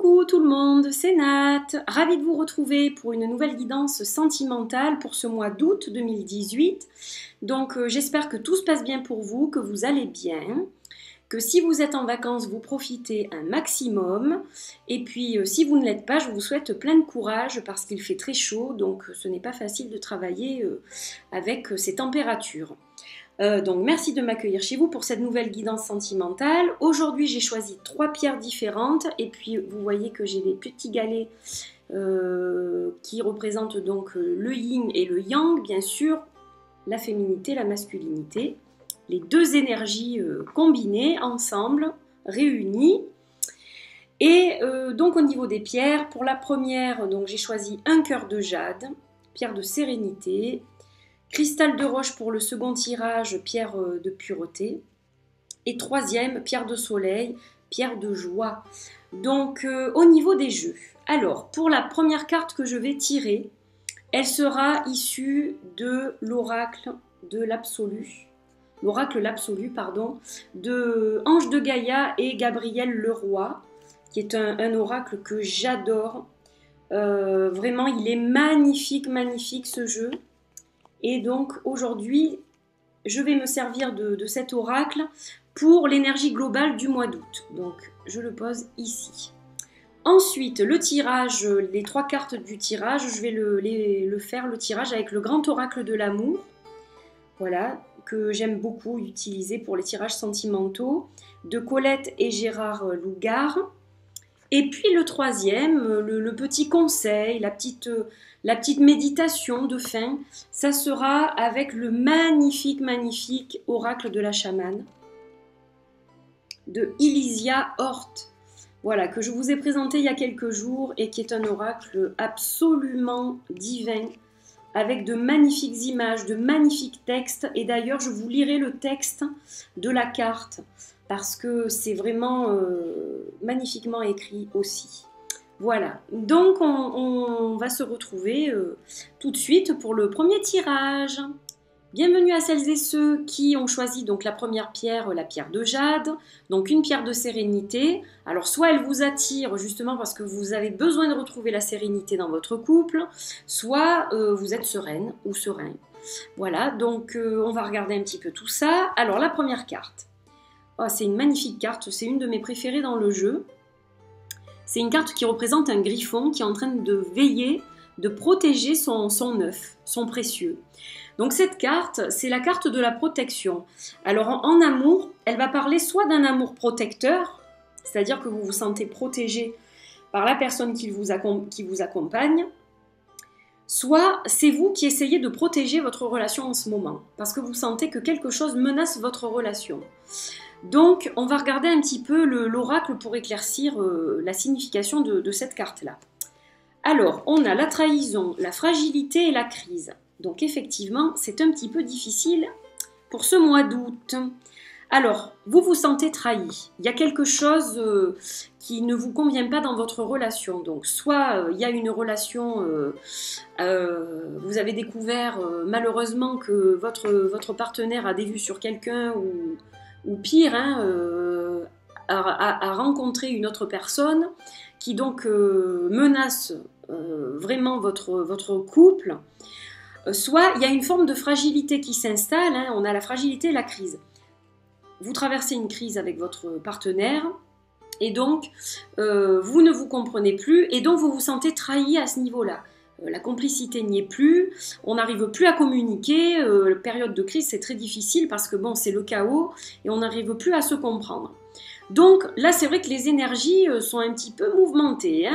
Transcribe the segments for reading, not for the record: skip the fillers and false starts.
Coucou tout le monde, c'est Nat, ravie de vous retrouver pour une nouvelle guidance sentimentale pour ce mois d'août 2018. Donc j'espère que tout se passe bien pour vous, que vous allez bien, que si vous êtes en vacances, vous profitez un maximum. Et puis si vous ne l'êtes pas, je vous souhaite plein de courage parce qu'il fait très chaud, donc ce n'est pas facile de travailler avec ces températures. Donc merci de m'accueillir chez vous pour cette nouvelle guidance sentimentale. Aujourd'hui j'ai choisi 3 pierres différentes et puis vous voyez que j'ai des petits galets qui représentent donc le yin et le yang, bien sûr, la féminité, la masculinité, les deux énergies combinées ensemble, réunies. Et donc au niveau des pierres, pour la première, donc j'ai choisi un cœur de jade, pierre de sérénité. Cristal de roche pour le second tirage, pierre de pureté. Et troisième, pierre de soleil, pierre de joie. Donc au niveau des jeux, alors pour la première carte que je vais tirer, elle sera issue de l'oracle de l'absolu. L'oracle l'absolu, pardon, de Ange de Gaïa et Gabriel Leroy, qui est un oracle que j'adore. Vraiment, il est magnifique, magnifique ce jeu. Et donc aujourd'hui, je vais me servir de cet oracle pour l'énergie globale du mois d'août. Donc je le pose ici. Ensuite, le tirage, les 3 cartes du tirage, je vais le faire, le tirage avec le grand oracle de l'amour. Voilà, que j'aime beaucoup utiliser pour les tirages sentimentaux, de Colette et Gérard Lougard. Et puis le troisième, le petit conseil, la petite méditation de fin, ça sera avec le magnifique, magnifique oracle de la chamane de Elysia Hort. Voilà, que je vous ai présenté il y a quelques jours et qui est un oracle absolument divin, avec de magnifiques images, de magnifiques textes. Et d'ailleurs, je vous lirai le texte de la carte, parce que c'est vraiment magnifiquement écrit aussi. Voilà, donc on va se retrouver tout de suite pour le premier tirage. Bienvenue à celles et ceux qui ont choisi donc la première pierre, la pierre de jade, donc une pierre de sérénité. Alors soit elle vous attire justement parce que vous avez besoin de retrouver la sérénité dans votre couple, soit vous êtes sereine ou serein. Voilà, donc on va regarder un petit peu tout ça. Alors la première carte. Oh, c'est une magnifique carte, c'est une de mes préférées dans le jeu. C'est une carte qui représente un griffon qui est en train de veiller, de protéger son œuf, son précieux. Donc cette carte, c'est la carte de la protection. Alors en amour, elle va parler soit d'un amour protecteur, c'est-à-dire que vous vous sentez protégé par la personne qui vous accompagne, soit c'est vous qui essayez de protéger votre relation en ce moment, parce que vous sentez que quelque chose menace votre relation. Donc, on va regarder un petit peu l'oracle pour éclaircir la signification de cette carte-là. Alors, on a la trahison, la fragilité et la crise. Donc, effectivement, c'est un petit peu difficile pour ce mois d'août. Alors, vous vous sentez trahi. Il y a quelque chose qui ne vous convient pas dans votre relation. Donc, soit il y a une relation, vous avez découvert malheureusement que votre partenaire a des vues sur quelqu'un ou pire, à rencontrer une autre personne qui donc menace vraiment votre couple, soit il y a une forme de fragilité qui s'installe, on a la fragilité et la crise. Vous traversez une crise avec votre partenaire et donc vous ne vous comprenez plus et donc vous vous sentez trahi à ce niveau-là. La complicité n'y est plus, on n'arrive plus à communiquer, période de crise c'est très difficile parce que bon c'est le chaos et on n'arrive plus à se comprendre. Donc là c'est vrai que les énergies sont un petit peu mouvementées.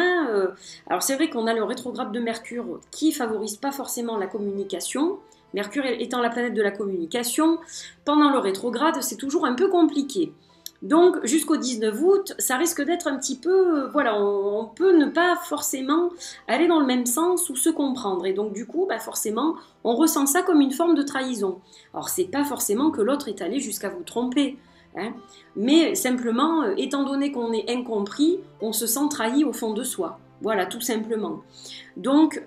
Alors c'est vrai qu'on a le rétrograde de Mercure qui favorise pas forcément la communication. Mercure étant la planète de la communication, pendant le rétrograde c'est toujours un peu compliqué. Donc jusqu'au 19 août, ça risque d'être un petit peu, voilà, on peut ne pas forcément aller dans le même sens ou se comprendre. Et donc du coup, forcément, on ressent ça comme une forme de trahison. Alors c'est pas forcément que l'autre est allé jusqu'à vous tromper, mais simplement, étant donné qu'on est incompris, on se sent trahi au fond de soi. Voilà, tout simplement. Donc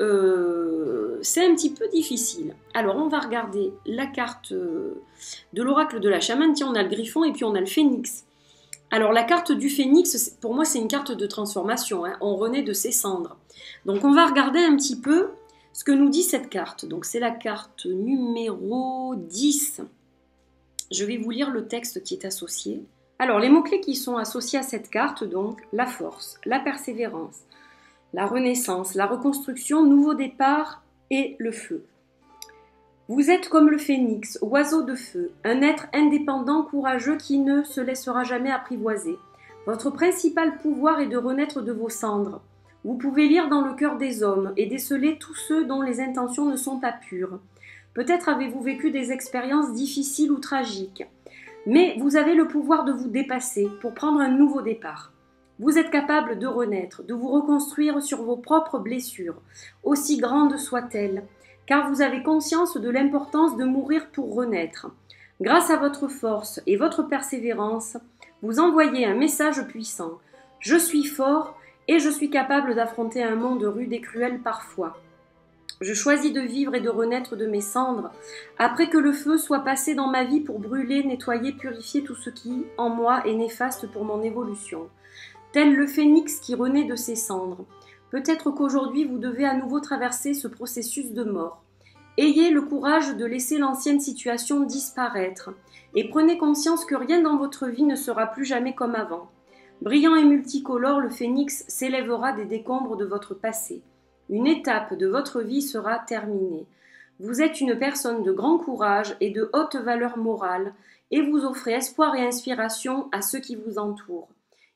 c'est un petit peu difficile. Alors on va regarder la carte de l'oracle de la chamane. Tiens, on a le griffon et puis on a le phénix. Alors la carte du phénix, pour moi c'est une carte de transformation, hein. On renaît de ses cendres. Donc on va regarder un petit peu ce que nous dit cette carte. Donc c'est la carte numéro 10. Je vais vous lire le texte qui est associé. Alors les mots-clés qui sont associés à cette carte, donc la force, la persévérance, la renaissance, la reconstruction, nouveau départ et le feu. Vous êtes comme le phénix, oiseau de feu, un être indépendant, courageux qui ne se laissera jamais apprivoiser. Votre principal pouvoir est de renaître de vos cendres. Vous pouvez lire dans le cœur des hommes et déceler tous ceux dont les intentions ne sont pas pures. Peut-être avez-vous vécu des expériences difficiles ou tragiques, mais vous avez le pouvoir de vous dépasser pour prendre un nouveau départ. Vous êtes capable de renaître, de vous reconstruire sur vos propres blessures, aussi grandes soient-elles, car vous avez conscience de l'importance de mourir pour renaître. Grâce à votre force et votre persévérance, vous envoyez un message puissant. Je suis fort et je suis capable d'affronter un monde rude et cruel parfois. Je choisis de vivre et de renaître de mes cendres, après que le feu soit passé dans ma vie pour brûler, nettoyer, purifier tout ce qui, en moi, est néfaste pour mon évolution. Tel le phénix qui renaît de ses cendres. Peut-être qu'aujourd'hui vous devez à nouveau traverser ce processus de mort. Ayez le courage de laisser l'ancienne situation disparaître et prenez conscience que rien dans votre vie ne sera plus jamais comme avant. Brillant et multicolore, le phénix s'élèvera des décombres de votre passé. Une étape de votre vie sera terminée. Vous êtes une personne de grand courage et de haute valeur morale et vous offrez espoir et inspiration à ceux qui vous entourent.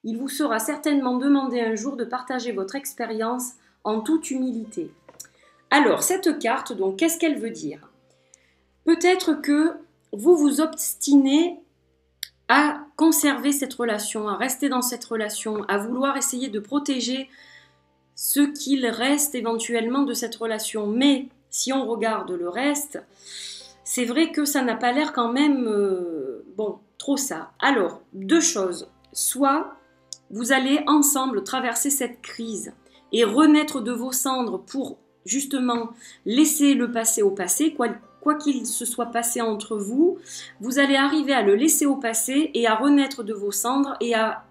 Il vous sera certainement demandé un jour de partager votre expérience en toute humilité. Alors, cette carte, donc, qu'est-ce qu'elle veut dire? Peut-être que vous vous obstinez à conserver cette relation, à rester dans cette relation, à vouloir essayer de protéger ce qu'il reste éventuellement de cette relation. Mais si on regarde le reste, c'est vrai que ça n'a pas l'air quand même, trop ça. Alors, deux choses. Soit vous allez ensemble traverser cette crise et renaître de vos cendres pour justement laisser le passé au passé, quoi qu'il se soit passé entre vous, vous allez arriver à le laisser au passé et à renaître de vos cendres et à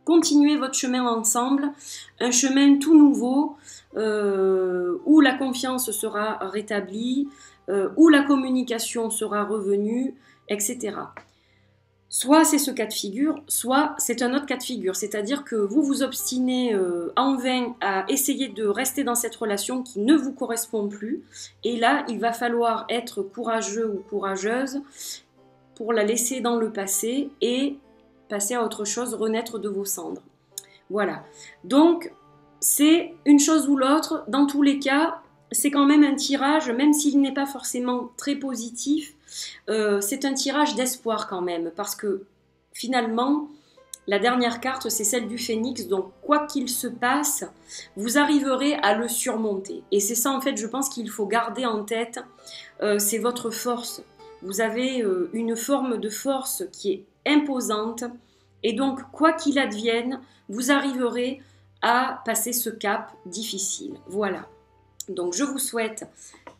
continuez votre chemin ensemble, un chemin tout nouveau, où la confiance sera rétablie, où la communication sera revenue, etc. Soit c'est ce cas de figure, soit c'est un autre cas de figure, c'est-à-dire que vous vous obstinez en vain à essayer de rester dans cette relation qui ne vous correspond plus, et là il va falloir être courageux ou courageuse pour la laisser dans le passé et passer à autre chose, renaître de vos cendres. Voilà. Donc, c'est une chose ou l'autre. Dans tous les cas, c'est quand même un tirage, même s'il n'est pas forcément très positif, c'est un tirage d'espoir quand même, parce que finalement, la dernière carte, c'est celle du phénix, donc quoi qu'il se passe, vous arriverez à le surmonter. Et c'est ça, en fait, je pense qu'il faut garder en tête, c'est votre force. Vous avez une forme de force qui est imposante et donc quoi qu'il advienne, vous arriverez à passer ce cap difficile. Voilà. Donc je vous souhaite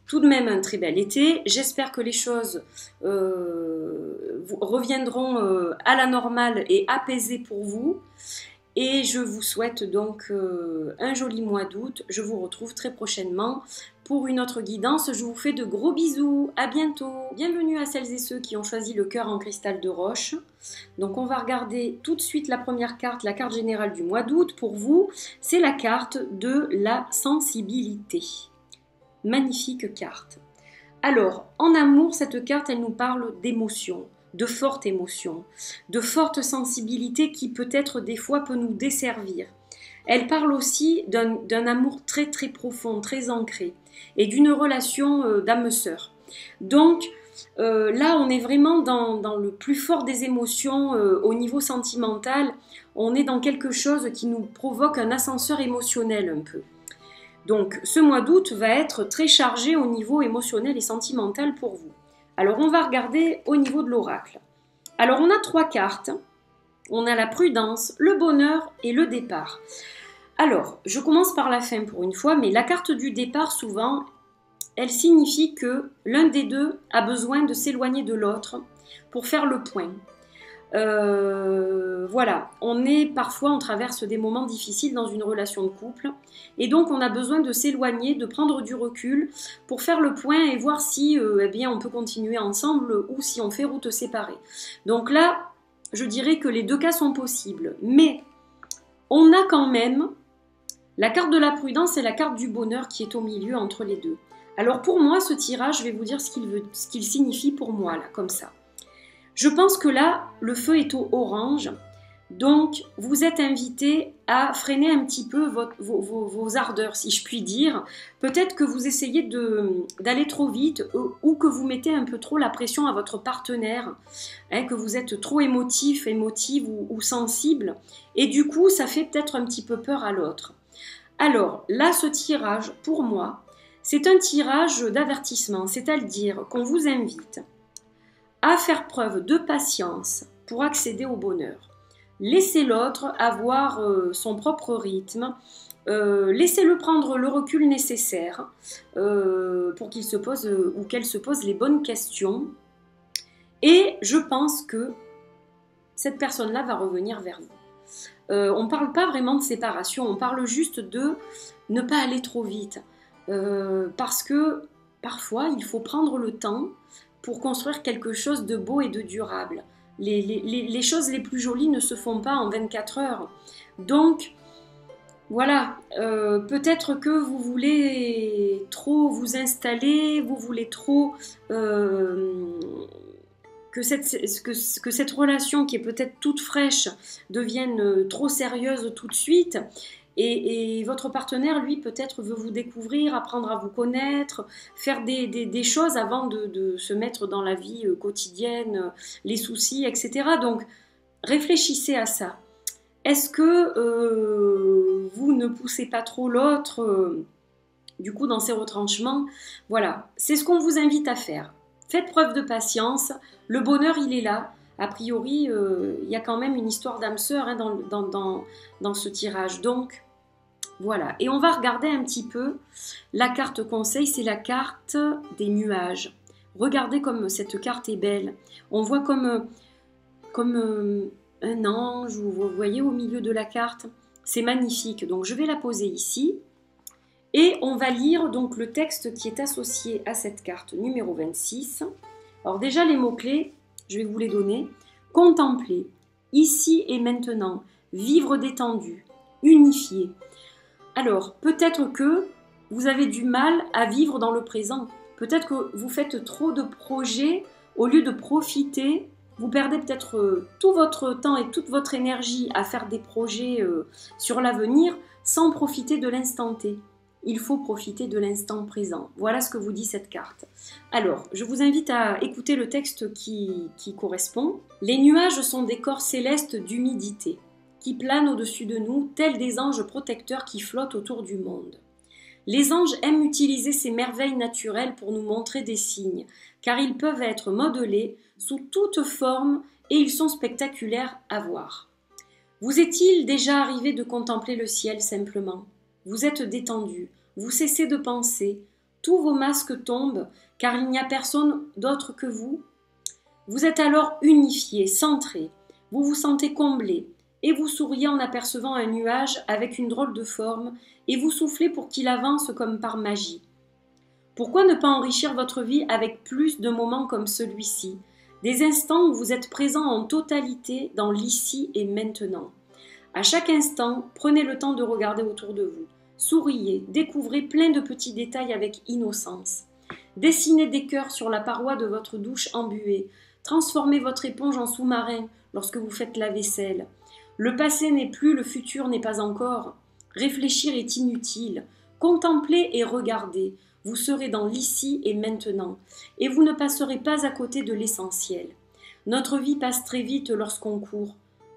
tout de même un très bel été. J'espère que les choses reviendront à la normale et apaisées pour vous. Et je vous souhaite donc un joli mois d'août. Je vous retrouve très prochainement pour une autre guidance. Je vous fais de gros bisous. À bientôt. Bienvenue à celles et ceux qui ont choisi le cœur en cristal de roche. Donc on va regarder tout de suite la première carte, la carte générale du mois d'août. Pour vous, c'est la carte de la sensibilité. Magnifique carte. Alors, en amour, cette carte, elle nous parle d'émotions, de fortes émotions, de forte sensibilité qui peut-être des fois peut nous desservir. Elle parle aussi d'un amour très très profond, très ancré et d'une relation d'âme sœur. Donc là, on est vraiment dans le plus fort des émotions au niveau sentimental. On est dans quelque chose qui nous provoque un ascenseur émotionnel un peu. Donc ce mois d'août va être très chargé au niveau émotionnel et sentimental pour vous. Alors on va regarder au niveau de l'oracle. Alors on a 3 cartes. On a la prudence, le bonheur et le départ. Alors, je commence par la fin pour une fois, mais la carte du départ, souvent, elle signifie que l'un des deux a besoin de s'éloigner de l'autre pour faire le point. Voilà, on traverse des moments difficiles dans une relation de couple et donc on a besoin de s'éloigner, de prendre du recul pour faire le point et voir si eh bien, on peut continuer ensemble ou si on fait route séparée. Donc là, je dirais que les deux cas sont possibles, mais on a quand même la carte de la prudence et la carte du bonheur qui est au milieu entre les deux. Alors pour moi, ce tirage, je vais vous dire ce qu'il signifie pour moi, là, comme ça. Je pense que là, le feu est au orange, donc vous êtes invité à freiner un petit peu vos ardeurs, si je puis dire. Peut-être que vous essayez d'aller trop vite ou que vous mettez un peu trop la pression à votre partenaire, hein, que vous êtes trop émotif, émotive ou sensible, et du coup, ça fait peut-être un petit peu peur à l'autre. Alors là, ce tirage, pour moi, c'est un tirage d'avertissement, c'est-à-dire qu'on vous invite à faire preuve de patience pour accéder au bonheur. Laissez l'autre avoir son propre rythme, laissez-le prendre le recul nécessaire pour qu'il se pose ou qu'elle se pose les bonnes questions. Et je pense que cette personne-là va revenir vers vous. On ne parle pas vraiment de séparation, on parle juste de ne pas aller trop vite. Parce que parfois, il faut prendre le temps pour construire quelque chose de beau et de durable. Les choses les plus jolies ne se font pas en 24 heures. Donc, voilà, peut-être que vous voulez trop vous installer, vous voulez trop que cette relation qui est peut-être toute fraîche devienne trop sérieuse tout de suite. Et votre partenaire, lui, peut-être veut vous découvrir, apprendre à vous connaître, faire des choses avant de se mettre dans la vie quotidienne, les soucis, etc. Donc, réfléchissez à ça. Est-ce que vous ne poussez pas trop l'autre, du coup, dans ses retranchements? Voilà, c'est ce qu'on vous invite à faire. Faites preuve de patience, le bonheur, il est là. A priori, il y a quand même une histoire d'âme sœur hein, dans ce tirage. Donc, voilà. Et on va regarder un petit peu la carte conseil, c'est la carte des nuages. Regardez comme cette carte est belle. On voit comme un ange, vous voyez au milieu de la carte. C'est magnifique. Donc, je vais la poser ici. Et on va lire donc le texte qui est associé à cette carte numéro 26. Alors déjà, les mots-clés, je vais vous les donner. Contempler, ici et maintenant, vivre détendu, unifié. Alors, peut-être que vous avez du mal à vivre dans le présent. Peut-être que vous faites trop de projets au lieu de profiter. Vous perdez peut-être tout votre temps et toute votre énergie à faire des projets sur l'avenir sans profiter de l'instant T. Il faut profiter de l'instant présent. Voilà ce que vous dit cette carte. Alors, je vous invite à écouter le texte qui correspond. Les nuages sont des corps célestes d'humidité qui planent au-dessus de nous, tels des anges protecteurs qui flottent autour du monde. Les anges aiment utiliser ces merveilles naturelles pour nous montrer des signes, car ils peuvent être modelés sous toute forme et ils sont spectaculaires à voir. Vous est-il déjà arrivé de contempler le ciel simplement ? Vous êtes détendu, vous cessez de penser, tous vos masques tombent, car il n'y a personne d'autre que vous. Vous êtes alors unifié, centré, vous vous sentez comblé, et vous souriez en apercevant un nuage avec une drôle de forme, et vous soufflez pour qu'il avance comme par magie. Pourquoi ne pas enrichir votre vie avec plus de moments comme celui-ci, des instants où vous êtes présent en totalité dans l'ici et maintenant? À chaque instant, prenez le temps de regarder autour de vous. Souriez, découvrez plein de petits détails avec innocence. Dessinez des cœurs sur la paroi de votre douche embuée. Transformez votre éponge en sous-marin lorsque vous faites la vaisselle. Le passé n'est plus, le futur n'est pas encore. Réfléchir est inutile. Contemplez et regardez. Vous serez dans l'ici et maintenant. Et vous ne passerez pas à côté de l'essentiel. Notre vie passe très vite lorsqu'on court.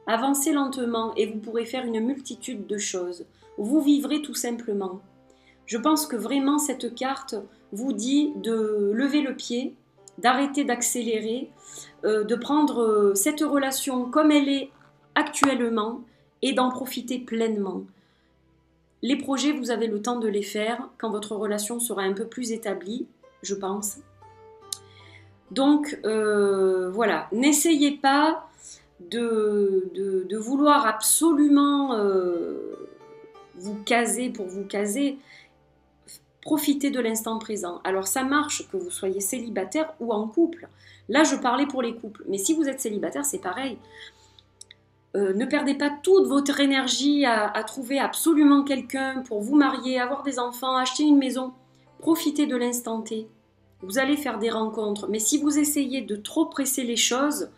Avancez lentement et vous pourrez faire une multitude de choses. Vous vivrez tout simplement. Je pense que vraiment cette carte vous dit de lever le pied, d'arrêter d'accélérer, de prendre cette relation comme elle est actuellement et d'en profiter pleinement. Les projets, vous avez le temps de les faire quand votre relation sera un peu plus établie, je pense. Donc voilà, n'essayez pas de vouloir absolument vous caser pour vous caser. Profitez de l'instant présent. Alors ça marche que vous soyez célibataire ou en couple. Là, je parlais pour les couples. Mais si vous êtes célibataire, c'est pareil. Ne perdez pas toute votre énergie à trouver absolument quelqu'un pour vous marier, avoir des enfants, acheter une maison. Profitez de l'instant T. Vous allez faire des rencontres. Mais si vous essayez de trop presser les choses,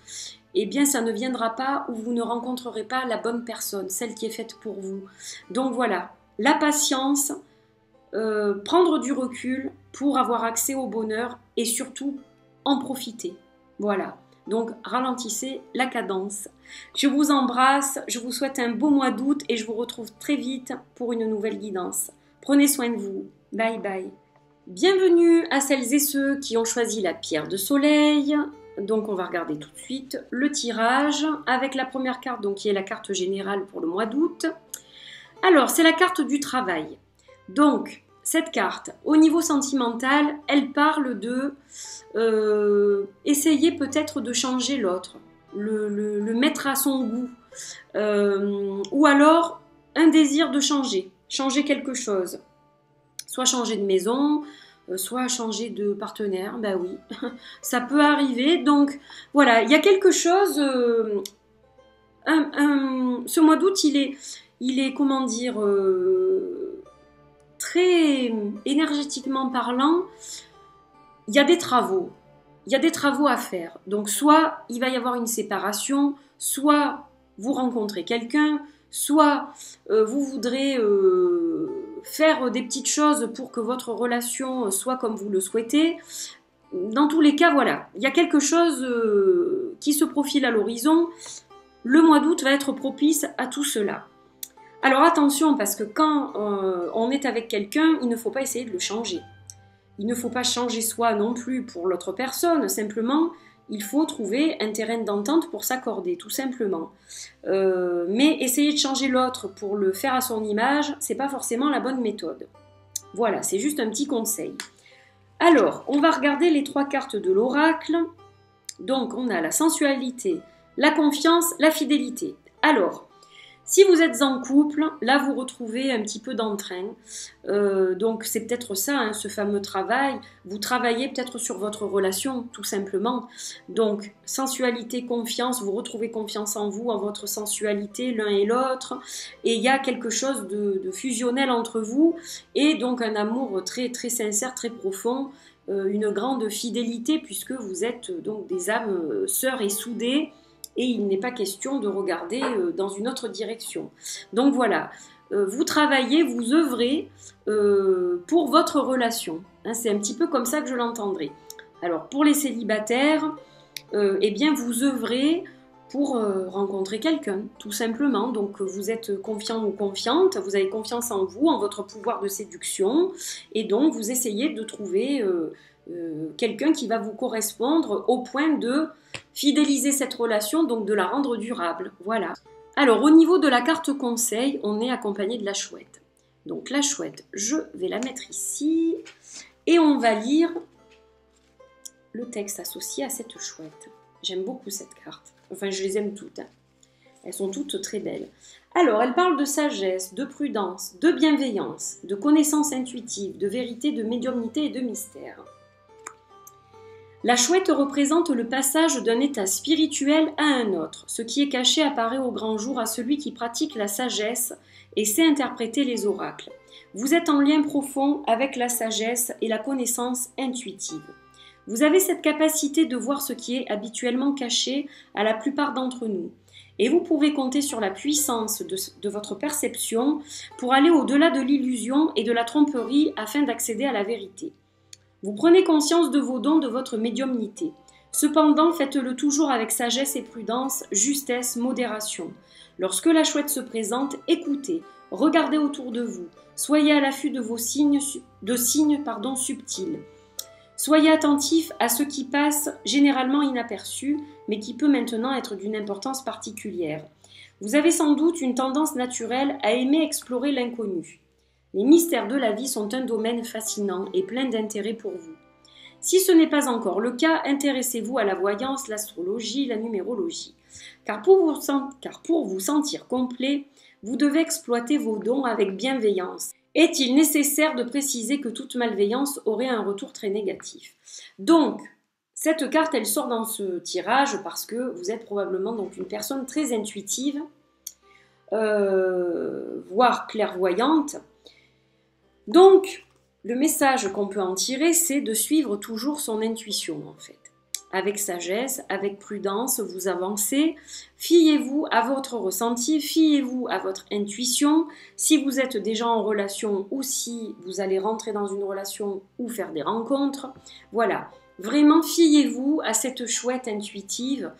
eh bien ça ne viendra pas ou vous ne rencontrerez pas la bonne personne, celle qui est faite pour vous. Donc voilà, la patience, prendre du recul pour avoir accès au bonheur et surtout en profiter. Voilà. Donc, ralentissez la cadence. Je vous embrasse, je vous souhaite un beau mois d'août et je vous retrouve très vite pour une nouvelle guidance. Prenez soin de vous. Bye bye. Bienvenue à celles et ceux qui ont choisi la pierre de soleil. Donc, on va regarder tout de suite le tirage avec la première carte, donc qui est la carte générale pour le mois d'août. Alors, c'est la carte du travail. Donc, cette carte, au niveau sentimental, elle parle de essayer peut-être de changer l'autre, le mettre à son goût, ou alors un désir de changer quelque chose, soit changer de maison, soit changer de partenaire, ben oui, ça peut arriver. Donc voilà, il y a quelque chose, ce mois d'août, il est comment dire, très énergétiquement parlant, il y a des travaux. Il y a des travaux à faire. Donc, soit il va y avoir une séparation, soit vous rencontrez quelqu'un, soit vous voudrez faire des petites choses pour que votre relation soit comme vous le souhaitez. Dans tous les cas, voilà, il y a quelque chose qui se profile à l'horizon. Le mois d'août va être propice à tout cela. Alors attention, parce que quand on est avec quelqu'un, il ne faut pas essayer de le changer. Il ne faut pas changer soi non plus pour l'autre personne, simplement, il faut trouver un terrain d'entente pour s'accorder, tout simplement. Mais essayer de changer l'autre pour le faire à son image, c'est pas forcément la bonne méthode. Voilà, c'est juste un petit conseil. Alors, on va regarder les 3 cartes de l'oracle. Donc, on a la sensualité, la confiance, la fidélité. Alors, si vous êtes en couple, là vous retrouvez un petit peu d'entrain. Donc c'est peut-être ça, hein, ce fameux travail. Vous travaillez peut-être sur votre relation, tout simplement. Donc sensualité, confiance, vous retrouvez confiance en vous, en votre sensualité, l'un et l'autre. Et il y a quelque chose de fusionnel entre vous. Et donc un amour très, très sincère, très profond. Une grande fidélité puisque vous êtes donc des âmes sœurs et soudées. Et il n'est pas question de regarder dans une autre direction. Donc voilà, vous travaillez, vous œuvrez pour votre relation. Hein, c'est un petit peu comme ça que je l'entendrai. Alors pour les célibataires, eh bien vous œuvrez pour rencontrer quelqu'un, tout simplement. Donc vous êtes confiant ou confiante, vous avez confiance en vous, en votre pouvoir de séduction, et donc vous essayez de trouver quelqu'un qui va vous correspondre au point de fidéliser cette relation, donc de la rendre durable. Voilà. Alors au niveau de la carte conseil, on est accompagné de la chouette. Donc la chouette, je vais la mettre ici et on va lire le texte associé à cette chouette. J'aime beaucoup cette carte. Enfin, je les aime toutes. Hein. Elles sont toutes très belles. Alors, elle parle de sagesse, de prudence, de bienveillance, de connaissance intuitive, de vérité, de médiumnité et de mystère. La chouette représente le passage d'un état spirituel à un autre. Ce qui est caché apparaît au grand jour à celui qui pratique la sagesse et sait interpréter les oracles. Vous êtes en lien profond avec la sagesse et la connaissance intuitive. Vous avez cette capacité de voir ce qui est habituellement caché à la plupart d'entre nous. Et vous pouvez compter sur la puissance de votre perception pour aller au-delà de l'illusion et de la tromperie afin d'accéder à la vérité. Vous prenez conscience de vos dons, de votre médiumnité. Cependant, faites-le toujours avec sagesse et prudence, justesse, modération. Lorsque la chouette se présente, écoutez, regardez autour de vous, soyez à l'affût de vos signes subtils. Soyez attentif à ce qui passe généralement inaperçu, mais qui peut maintenant être d'une importance particulière. Vous avez sans doute une tendance naturelle à aimer explorer l'inconnu. Les mystères de la vie sont un domaine fascinant et plein d'intérêt pour vous. Si ce n'est pas encore le cas, intéressez-vous à la voyance, l'astrologie, la numérologie. Car pour vous sentir complet, vous devez exploiter vos dons avec bienveillance. Est-il nécessaire de préciser que toute malveillance aurait un retour très négatif? Donc, cette carte, elle sort dans ce tirage parce que vous êtes probablement donc une personne très intuitive, voire clairvoyante. Donc, le message qu'on peut en tirer, c'est de suivre toujours son intuition, en fait. Avec sagesse, avec prudence, vous avancez. Fiez-vous à votre ressenti, fiez-vous à votre intuition. Si vous êtes déjà en relation ou si vous allez rentrer dans une relation ou faire des rencontres, voilà. Vraiment, fiez-vous à cette chouette intuitive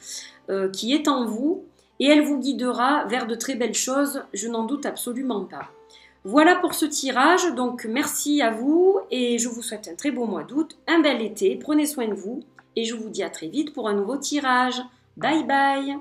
qui est en vous et elle vous guidera vers de très belles choses, je n'en doute absolument pas. Voilà pour ce tirage, donc merci à vous et je vous souhaite un très beau mois d'août, un bel été, prenez soin de vous et je vous dis à très vite pour un nouveau tirage. Bye bye!